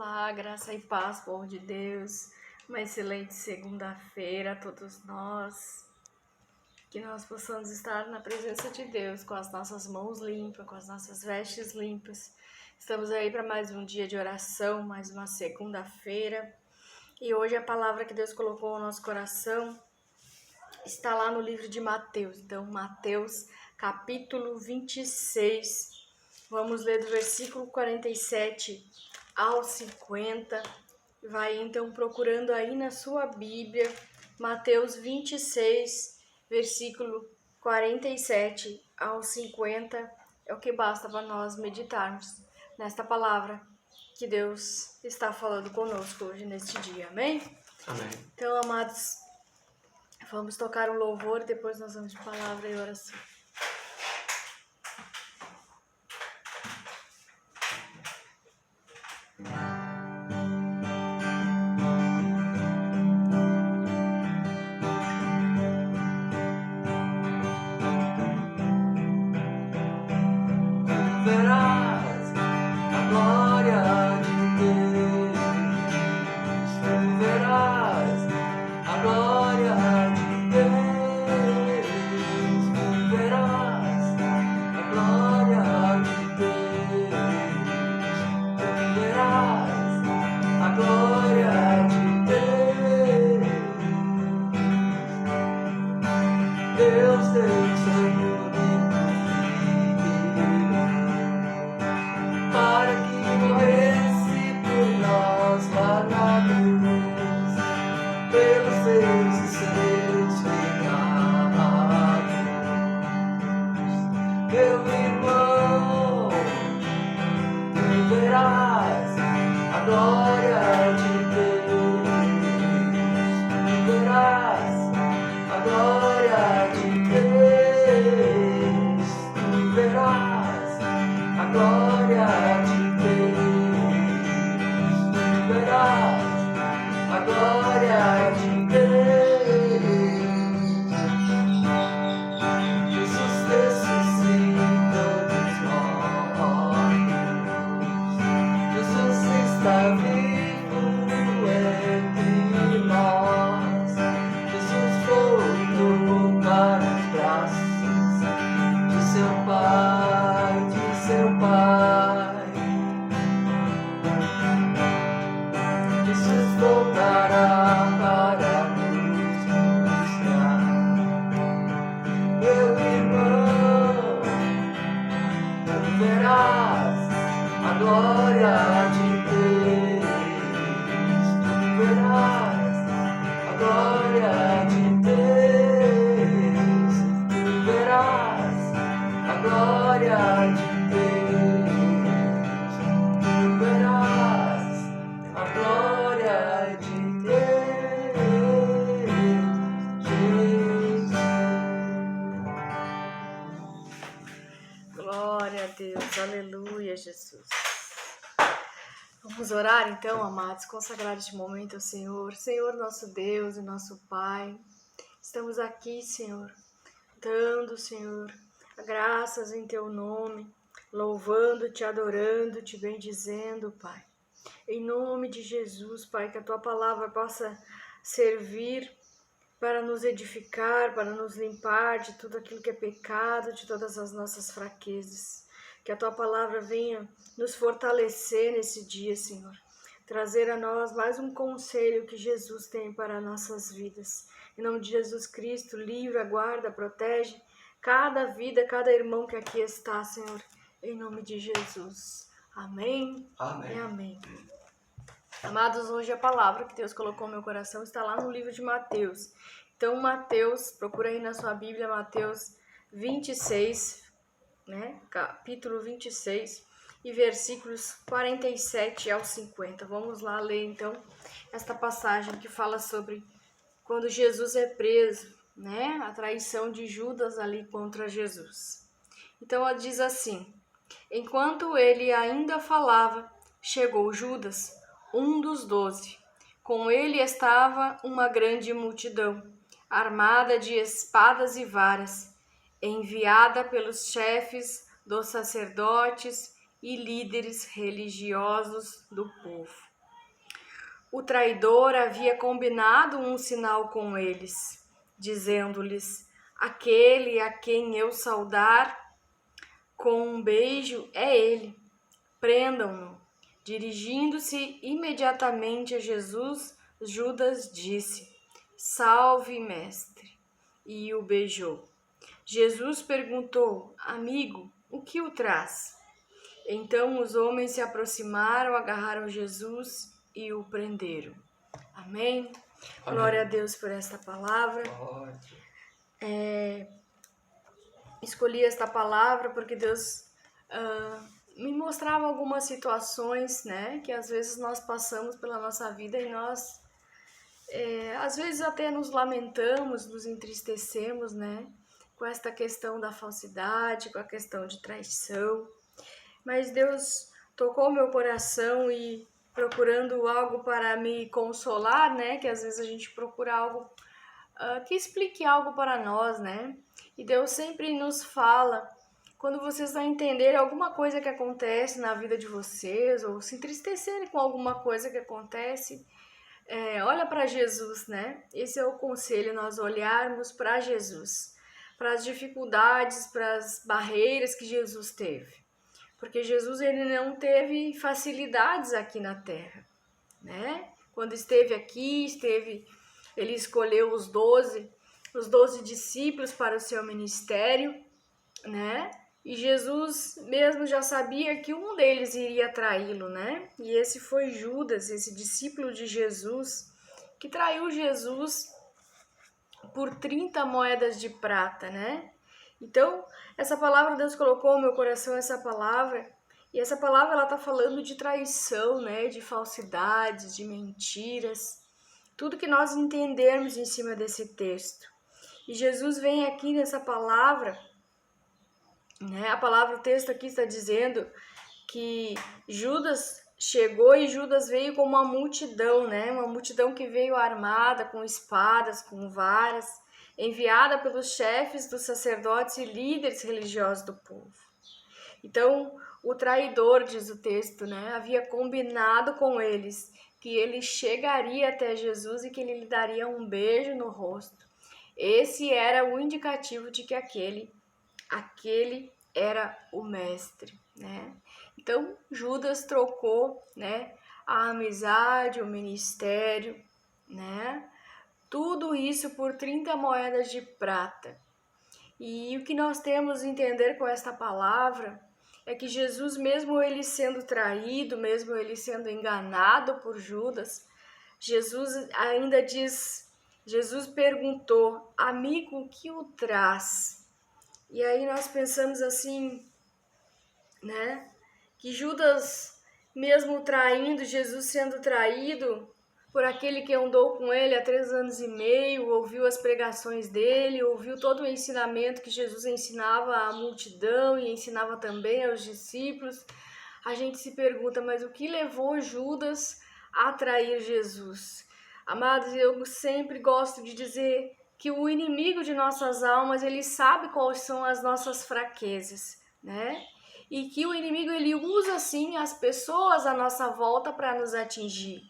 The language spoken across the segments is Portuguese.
Olá, graça e paz, povo de Deus. Uma excelente segunda-feira a todos nós. Que nós possamos estar na presença de Deus com as nossas mãos limpas, com as nossas vestes limpas. Estamos aí para mais um dia de oração, mais uma segunda-feira. E hoje a palavra que Deus colocou no nosso coração está lá no livro de Mateus. Então, Mateus, capítulo 26. Vamos ler do versículo 47 ao 50. Vai então procurando aí na sua Bíblia, Mateus 26, versículo 47 ao 50. É o que basta para nós meditarmos nesta palavra que Deus está falando conosco hoje, neste dia. Amém? Amém. Então, amados, vamos tocar um louvor, depois nós vamos de palavra e oração. Verás a glória de Deus, tu verás a glória de Deus, tu verás a glória de Deus, tu verás a glória de Deus. Deus tem seu único Filho, para que morresse por nós lá na cruz, pelos teus e seus pecados. Meu irmão, tu verás a glória de Deus, tu verás a glória de Deus, tu verás a glória de Deus, tu verás a glória de Deus. Jesus ressuscitou dos mortos, Jesus está vivo entre nós, Jesus voltou para os braços de seu Pai, de seu Pai. Jesus voltará para nos buscar. Meu irmão, tu verás a glória de Deus, tu verás a glória de Deus, tu verás a glória de Deus, tu verás a glória de Deus, Jesus. Glória a Deus, aleluia, Jesus. Vamos orar então, amados, consagrar este momento ao Senhor. Senhor, nosso Deus e nosso Pai, estamos aqui, Senhor, dando, Senhor, graças em Teu nome, louvando-Te, adorando-Te, bendizendo, Pai. Em nome de Jesus, Pai, que a Tua palavra possa servir para nos edificar, para nos limpar de tudo aquilo que é pecado, de todas as nossas fraquezas. Que a Tua palavra venha nos fortalecer nesse dia, Senhor. Trazer a nós mais um conselho que Jesus tem para nossas vidas. Em nome de Jesus Cristo, livra, guarda, protege cada vida, cada irmão que aqui está, Senhor. Em nome de Jesus. Amém. Amém. E amém. Amados, hoje a palavra que Deus colocou no meu coração está lá no livro de Mateus. Então, Mateus, procura aí na sua Bíblia, Mateus 26, né? Capítulo 26 e versículos 47 ao 50. Vamos lá ler, então, esta passagem que fala sobre quando Jesus é preso, né? A traição de Judas ali contra Jesus. Então, ela diz assim: enquanto ele ainda falava, chegou Judas, um dos 12. Com ele estava uma grande multidão, armada de espadas e varas, enviada pelos chefes dos sacerdotes e líderes religiosos do povo. o traidor havia combinado um sinal com eles, dizendo-lhes: aquele a quem eu saudar com um beijo é ele, prendam-no. Dirigindo-se imediatamente a Jesus, Judas disse: salve, mestre, e o beijou. Jesus perguntou: amigo, o que o traz? Então os homens se aproximaram, agarraram Jesus e o prenderam. Amém? Amém. Glória a Deus por esta palavra. Escolhi esta palavra porque Deus me mostrava algumas situações, né, que às vezes nós passamos pela nossa vida e nós, às vezes até nos lamentamos, nos entristecemos, né, com esta questão da falsidade, com a questão de traição. Mas Deus tocou meu coração e procurando algo para me consolar, né, que às vezes a gente procura algo que explique algo para nós, né? E Deus sempre nos fala, quando vocês não entenderem alguma coisa que acontece na vida de vocês, ou se entristecerem com alguma coisa que acontece, olha para Jesus, né? Esse é o conselho, nós olharmos para Jesus, para as dificuldades, para as barreiras que Jesus teve. Porque Jesus, ele não teve facilidades aqui na Terra, né? Quando esteve aqui, ele escolheu os 12 discípulos para o seu ministério, né? E Jesus mesmo já sabia que um deles iria traí-lo, né? E esse foi Judas, esse discípulo de Jesus, que traiu Jesus por 30 moedas de prata, né? Então, essa palavra, Deus colocou no meu coração essa palavra, e essa palavra ela tá falando de traição, né? De falsidades, de mentiras, tudo que nós entendermos em cima desse texto. E Jesus vem aqui nessa palavra, né? A palavra, o texto aqui está dizendo que Judas chegou e Judas veio com uma multidão, né? Uma multidão que veio armada, com espadas, com varas, enviada pelos chefes dos sacerdotes e líderes religiosos do povo. Então, o traidor, diz o texto, né? Havia combinado com eles que ele chegaria até Jesus e que ele lhe daria um beijo no rosto. Esse era o indicativo de que aquele era o mestre, né? Então, Judas trocou, né, a amizade, o ministério, né? Tudo isso por 30 moedas de prata. E o que nós temos a entender com esta palavra é que Jesus, mesmo ele sendo traído, mesmo ele sendo enganado por Judas, Jesus ainda diz, Jesus perguntou: amigo, o que o traz? E aí nós pensamos assim, né, que Judas, mesmo traindo, Jesus sendo traído por aquele que andou com ele há 3 anos e meio, ouviu as pregações dele, ouviu todo o ensinamento que Jesus ensinava à multidão e ensinava também aos discípulos, a gente se pergunta, mas o que levou Judas a trair Jesus? Amados, eu sempre gosto de dizer que o inimigo de nossas almas, ele sabe quais são as nossas fraquezas, né? E que o inimigo, ele usa, sim, as pessoas à nossa volta para nos atingir.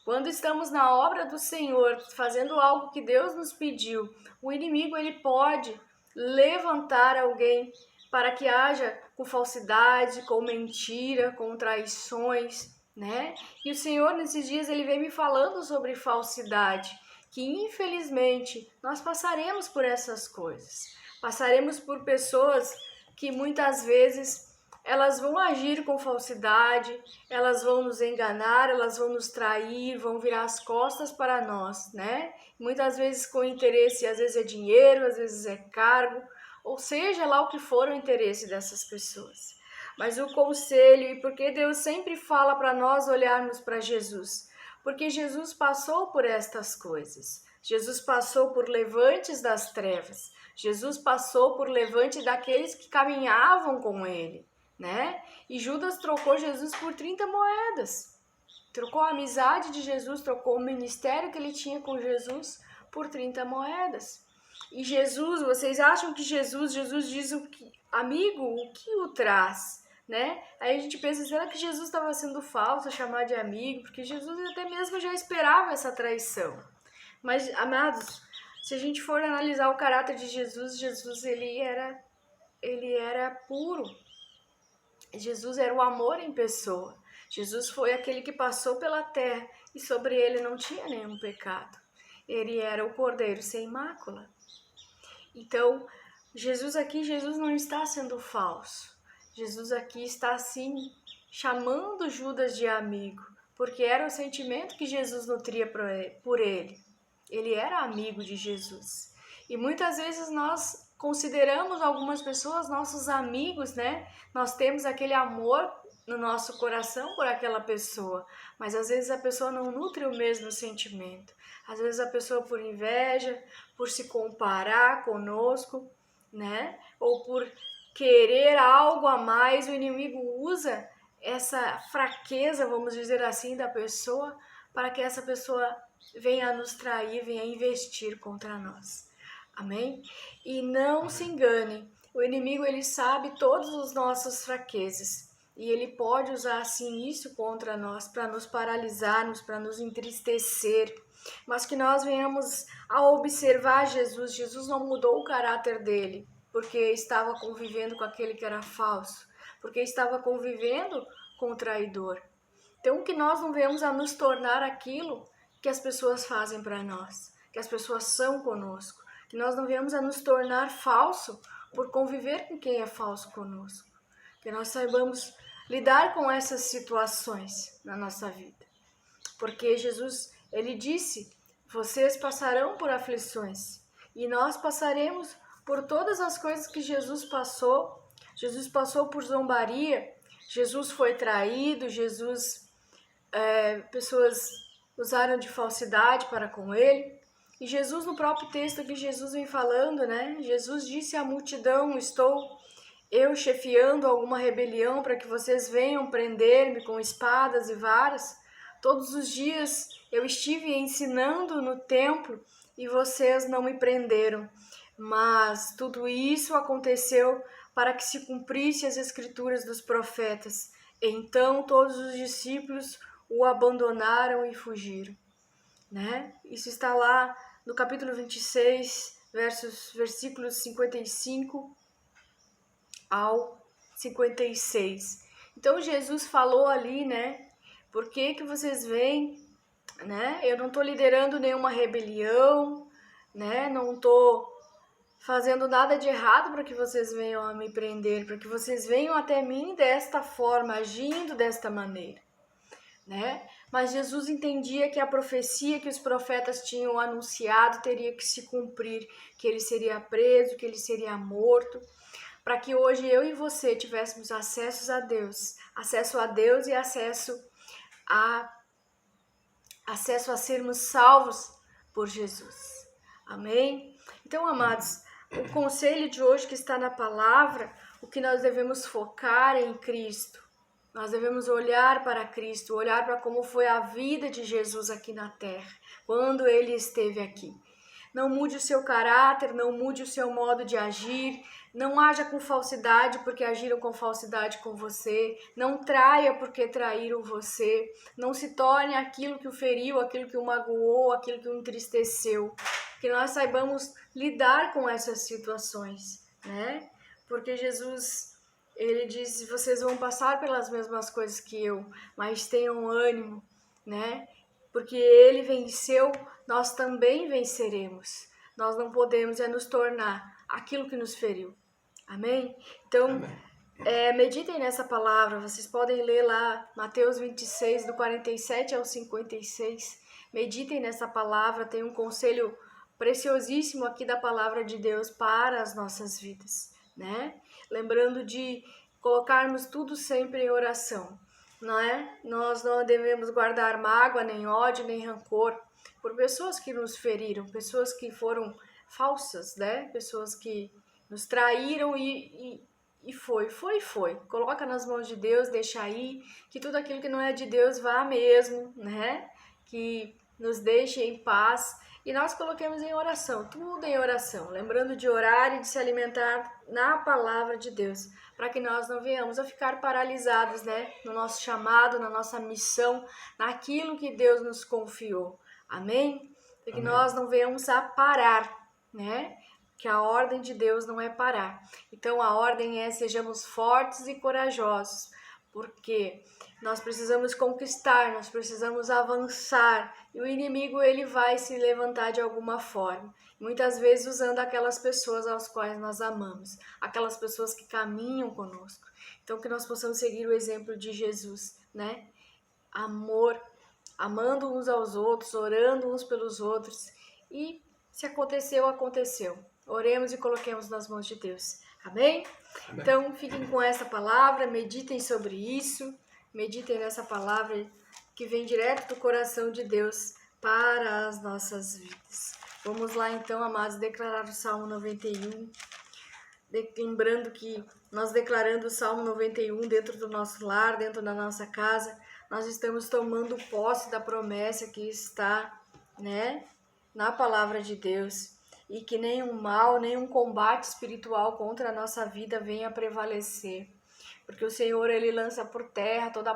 Quando estamos na obra do Senhor, fazendo algo que Deus nos pediu, o inimigo, ele pode levantar alguém para que haja com falsidade, com mentira, com traições, né? E o Senhor, nesses dias, ele vem me falando sobre falsidade, que infelizmente nós passaremos por essas coisas. Passaremos por pessoas que muitas vezes elas vão agir com falsidade, elas vão nos enganar, elas vão nos trair, vão virar as costas para nós, né? Muitas vezes com interesse, às vezes é dinheiro, às vezes é cargo, ou seja lá o que for o interesse dessas pessoas. Mas o conselho, e porque Deus sempre fala para nós olharmos para Jesus, porque Jesus passou por estas coisas. Jesus passou por levantes das trevas. Jesus passou por levante daqueles que caminhavam com ele, né? E Judas trocou Jesus por 30 moedas. Trocou a amizade de Jesus, trocou o ministério que ele tinha com Jesus por 30 moedas. E Jesus, vocês acham que Jesus diz o que, amigo, o que o traz? né? Aí a gente pensa, será que Jesus estava sendo falso, chamar de amigo? Porque Jesus até mesmo já esperava essa traição. Mas, amados, se a gente for analisar o caráter de Jesus, Jesus ele era puro. Jesus era o amor em pessoa. Jesus foi aquele que passou pela terra e sobre ele não tinha nenhum pecado. Ele era o Cordeiro sem mácula. Então, Jesus não está sendo falso. Jesus aqui está, sim, chamando Judas de amigo, porque era o sentimento que Jesus nutria por ele. Ele era amigo de Jesus. E muitas vezes nós consideramos algumas pessoas nossos amigos, né? Nós temos aquele amor no nosso coração por aquela pessoa, mas às vezes a pessoa não nutre o mesmo sentimento. Às vezes a pessoa por inveja, por se comparar conosco, né? Ou por querer algo a mais, o inimigo usa essa fraqueza, vamos dizer assim, da pessoa para que essa pessoa venha nos trair, venha investir contra nós. Amém? E não se engane, o inimigo ele sabe todas as nossas fraquezas e ele pode usar assim isso contra nós para nos paralisarmos, para nos entristecer, mas que nós venhamos a observar Jesus. Jesus não mudou o caráter dele porque estava convivendo com aquele que era falso, porque estava convivendo com o traidor. Então que nós não venhamos a nos tornar aquilo que as pessoas fazem para nós, que as pessoas são conosco, que nós não venhamos a nos tornar falso por conviver com quem é falso conosco, que nós saibamos lidar com essas situações na nossa vida, porque Jesus, ele disse, vocês passarão por aflições, e nós passaremos por todas as coisas que Jesus passou por zombaria, Jesus foi traído, pessoas usaram de falsidade para com ele, e Jesus no próprio texto que Jesus vem falando, né? Jesus disse à multidão, estou eu chefiando alguma rebelião para que vocês venham prender-me com espadas e varas? Todos os dias eu estive ensinando no templo e vocês não me prenderam, mas tudo isso aconteceu para que se cumprisse as escrituras dos profetas. Então todos os discípulos o abandonaram e fugiram, né? Isso está lá no capítulo 26, versículos 55 ao 56. Então Jesus falou ali, né? Por que vocês veem, né? Eu não estou liderando nenhuma rebelião, né? Não estou fazendo nada de errado para que vocês venham a me prender, para que vocês venham até mim desta forma, agindo desta maneira, né? Mas Jesus entendia que a profecia que os profetas tinham anunciado teria que se cumprir, que ele seria preso, que ele seria morto, para que hoje eu e você tivéssemos acesso a Deus e acesso a sermos salvos por Jesus. Amém? Então, amados, o conselho de hoje que está na palavra, o que nós devemos focar em Cristo. Nós devemos olhar para Cristo, olhar para como foi a vida de Jesus aqui na terra, quando ele esteve aqui. Não mude o seu caráter, não mude o seu modo de agir, não haja com falsidade porque agiram com falsidade com você, não traia porque traíram você, não se torne aquilo que o feriu, aquilo que o magoou, aquilo que o entristeceu. Que nós saibamos lidar com essas situações, né? Porque Jesus, ele diz, vocês vão passar pelas mesmas coisas que eu, mas tenham ânimo, né? Porque ele venceu, nós também venceremos. Nós não podemos nos tornar aquilo que nos feriu. Amém? Então, meditem nessa palavra. Vocês podem ler lá Mateus 26, do 47 ao 56. Meditem nessa palavra. Tem um conselho preciosíssimo aqui da palavra de Deus para as nossas vidas, né? Lembrando de colocarmos tudo sempre em oração, não é? Nós não devemos guardar mágoa, nem ódio, nem rancor por pessoas que nos feriram, pessoas que foram falsas, né? Pessoas que nos traíram e foi. Coloca nas mãos de Deus, deixa aí, que tudo aquilo que não é de Deus vá mesmo, né? Que nos deixe em paz. que nós coloquemos em oração, tudo em oração, lembrando de orar e de se alimentar na palavra de Deus, para que nós não venhamos a ficar paralisados, né, no nosso chamado, na nossa missão, naquilo que Deus nos confiou. Amém? Para que nós não venhamos a parar, né? Que a ordem de Deus não é parar. Então a ordem é: sejamos fortes e corajosos, porque nós precisamos conquistar, nós precisamos avançar, e o inimigo ele vai se levantar de alguma forma, muitas vezes usando aquelas pessoas às quais nós amamos, aquelas pessoas que caminham conosco. Então que nós possamos seguir o exemplo de Jesus, né? Amor, amando uns aos outros, orando uns pelos outros, e se aconteceu, aconteceu. Oremos e coloquemos nas mãos de Deus. Amém? Então, fiquem com essa palavra, meditem sobre isso, meditem nessa palavra que vem direto do coração de Deus para as nossas vidas. Vamos lá então, amados, declarar o Salmo 91. Lembrando que nós declarando o Salmo 91 dentro do nosso lar, dentro da nossa casa, nós estamos tomando posse da promessa que está, né, na palavra de Deus, e que nenhum mal, nenhum combate espiritual contra a nossa vida venha prevalecer, porque o Senhor ele lança por terra toda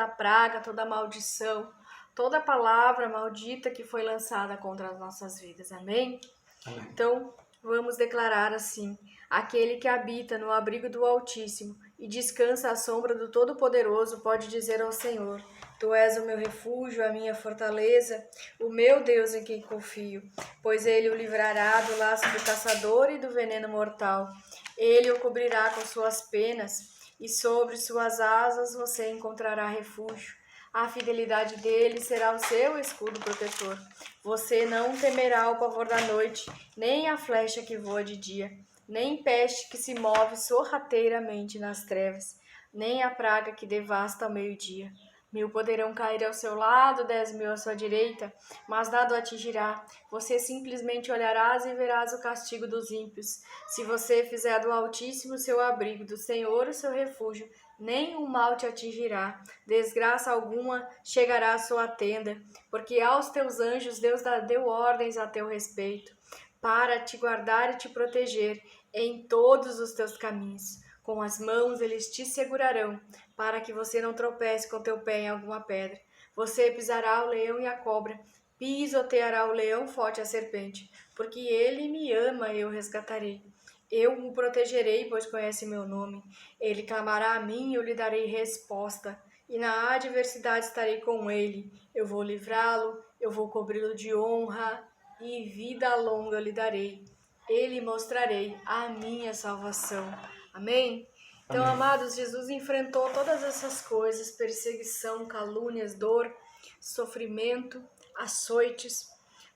praga, toda maldição, toda palavra maldita que foi lançada contra as nossas vidas. Amém? Amém. Então, vamos declarar assim: aquele que habita no abrigo do Altíssimo e descansa à sombra do Todo-Poderoso pode dizer ao Senhor: Tu és o meu refúgio, a minha fortaleza, o meu Deus em quem confio, pois ele o livrará do laço do caçador e do veneno mortal. Ele o cobrirá com suas penas, e sobre suas asas você encontrará refúgio. A fidelidade dele será o seu escudo protetor. Você não temerá o pavor da noite, nem a flecha que voa de dia, nem peste que se move sorrateiramente nas trevas, nem a praga que devasta ao meio-dia. 1000 poderão cair ao seu lado, 10.000 à sua direita, mas nada o atingirá. Você simplesmente olharás e verás o castigo dos ímpios. Se você fizer do Altíssimo seu abrigo, do Senhor o seu refúgio, nenhum mal te atingirá, desgraça alguma chegará à sua tenda, porque aos teus anjos Deus deu ordens a teu respeito, para te guardar e te proteger em todos os teus caminhos. Com as mãos eles te segurarão, para que você não tropece com teu pé em alguma pedra. Você pisará o leão e a cobra, pisoteará o leão forte e a serpente, porque ele me ama e eu resgatarei. Eu o protegerei, pois conhece meu nome. Ele clamará a mim e eu lhe darei resposta. E na adversidade estarei com ele. Eu vou livrá-lo, eu vou cobri-lo de honra e vida longa eu lhe darei. Ele mostrarei a minha salvação. Amém? Então, Amém. amados, Jesus enfrentou todas essas coisas: perseguição, calúnias, dor, sofrimento, açoites,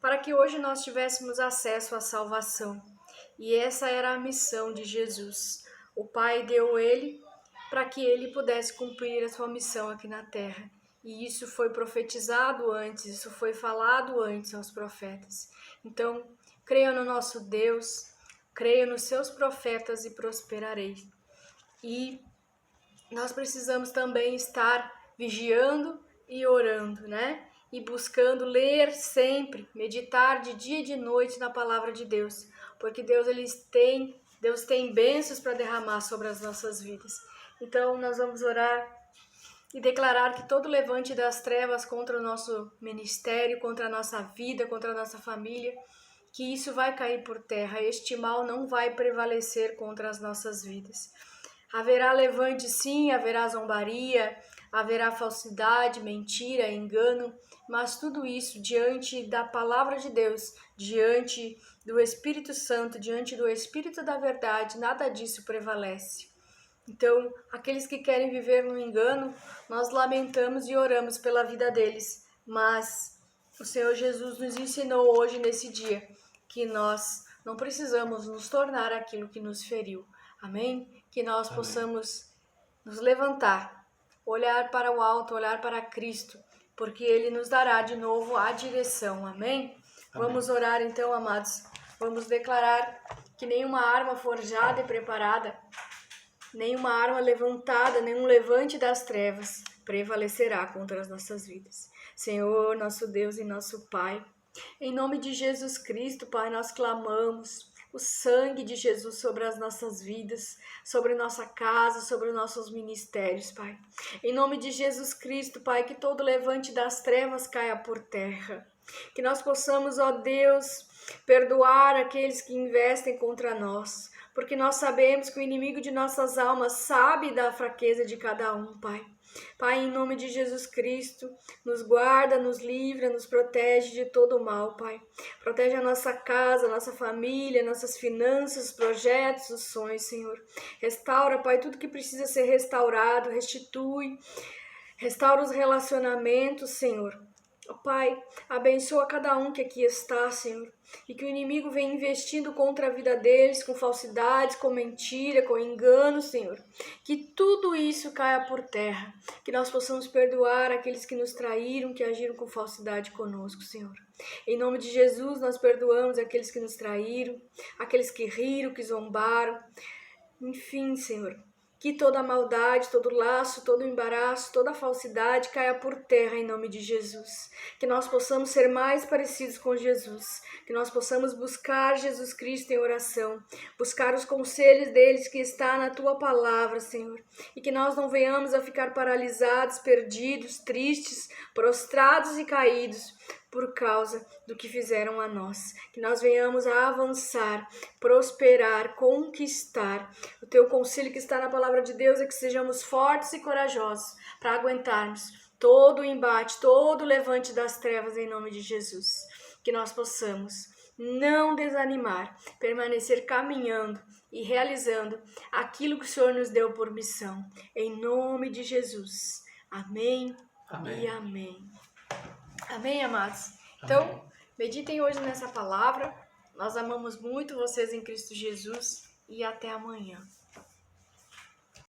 para que hoje nós tivéssemos acesso à salvação. E essa era a missão de Jesus. O Pai deu ele para que ele pudesse cumprir a sua missão aqui na terra. E isso foi profetizado antes, isso foi falado antes aos profetas. Então, creia no nosso Deus, creia nos seus profetas e prosperarei. E nós precisamos também estar vigiando e orando, né? E buscando ler sempre, meditar de dia e de noite na palavra de Deus, porque Deus tem bênçãos para derramar sobre as nossas vidas. Então nós vamos orar e declarar que todo levante das trevas contra o nosso ministério, contra a nossa vida, contra a nossa família, que isso vai cair por terra. Este mal não vai prevalecer contra as nossas vidas. Haverá levante sim, haverá zombaria, haverá falsidade, mentira, engano, mas tudo isso diante da palavra de Deus, diante do Espírito Santo, diante do Espírito da verdade, nada disso prevalece. Então, aqueles que querem viver no engano, nós lamentamos e oramos pela vida deles, mas o Senhor Jesus nos ensinou hoje, nesse dia, que nós não precisamos nos tornar aquilo que nos feriu. Amém? Que nós possamos nos levantar, olhar para o alto, olhar para Cristo, porque Ele nos dará de novo a direção. Amém? Vamos orar então, amados. Vamos declarar que nenhuma arma forjada e preparada, nenhuma arma levantada, nenhum levante das trevas prevalecerá contra as nossas vidas. Senhor, nosso Deus e nosso Pai, Em nome de Jesus Cristo, Pai, nós clamamos o sangue de Jesus sobre as nossas vidas, sobre nossa casa, sobre os nossos ministérios, Pai. Em nome de Jesus Cristo, Pai, que todo levante das trevas caia por terra. Que nós possamos, ó Deus, perdoar aqueles que investem contra nós, porque nós sabemos que o inimigo de nossas almas sabe da fraqueza de cada um, Pai. Pai, em nome de Jesus Cristo, nos guarda, nos livra, nos protege de todo o mal, Pai. Protege a nossa casa, a nossa família, nossas finanças, os projetos, os sonhos, Senhor. Restaura, Pai, tudo que precisa ser restaurado, restitui. Restaura os relacionamentos, Senhor. Ó Pai, abençoa cada um que aqui está, Senhor, e que o inimigo vem investindo contra a vida deles, com falsidades, com mentira, com engano, Senhor. Que tudo isso caia por terra, que nós possamos perdoar aqueles que nos traíram, que agiram com falsidade conosco, Senhor. Em nome de Jesus, nós perdoamos aqueles que nos traíram, aqueles que riram, que zombaram. Enfim, Senhor, que toda maldade, todo laço, todo embaraço, toda falsidade caia por terra em nome de Jesus. Que nós possamos ser mais parecidos com Jesus. Que nós possamos buscar Jesus Cristo em oração. Buscar os conselhos deles que está na Tua palavra, Senhor. E que nós não venhamos a ficar paralisados, perdidos, tristes, prostrados e caídos por causa do que fizeram a nós. Que nós venhamos a avançar, prosperar, conquistar. O Teu conselho que está na palavra de Deus é que sejamos fortes e corajosos para aguentarmos todo o embate, todo o levante das trevas em nome de Jesus. Que nós possamos não desanimar, permanecer caminhando e realizando aquilo que o Senhor nos deu por missão. Em nome de Jesus. Amém, Amém. e amém. Amém, amados? Então, meditem hoje nessa palavra. Nós amamos muito vocês em Cristo Jesus e até amanhã.